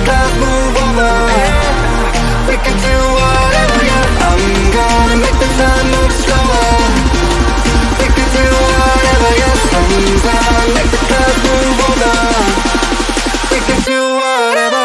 clouds move over. We can do whatever, yeah. I'm gonna make the time move slower. We can do whatever, yeah. Sun's out, make the clouds move over. We can do whatever.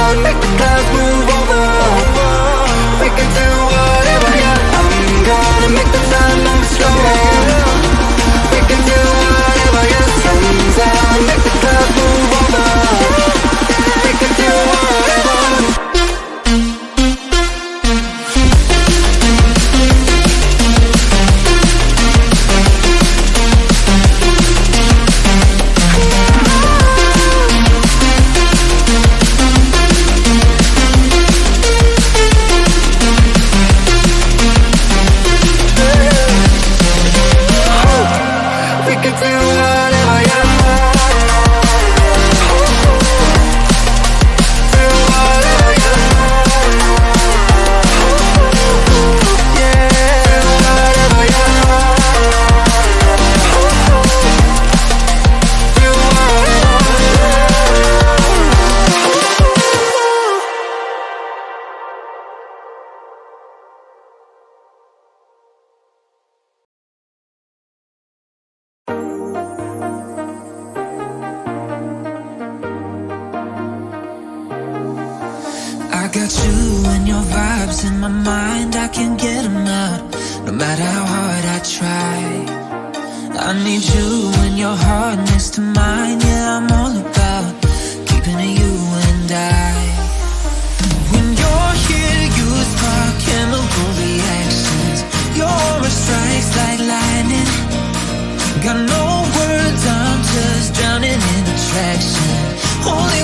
Make the clouds move over. We can do whatever, yeah. I'm gonna make the time move slower. We can do whatever, yeah. Sun's out, make the clouds move over. We can do whatever. I got you and your vibes in my mind, I can't get them out, no matter how hard I try. I need you and your heart next to mine, yeah, I'm all about keeping it you and I. When you're here, you spark chemical reactions, your aura strikes like lightning. Got no words, I'm just drowning in attraction. Only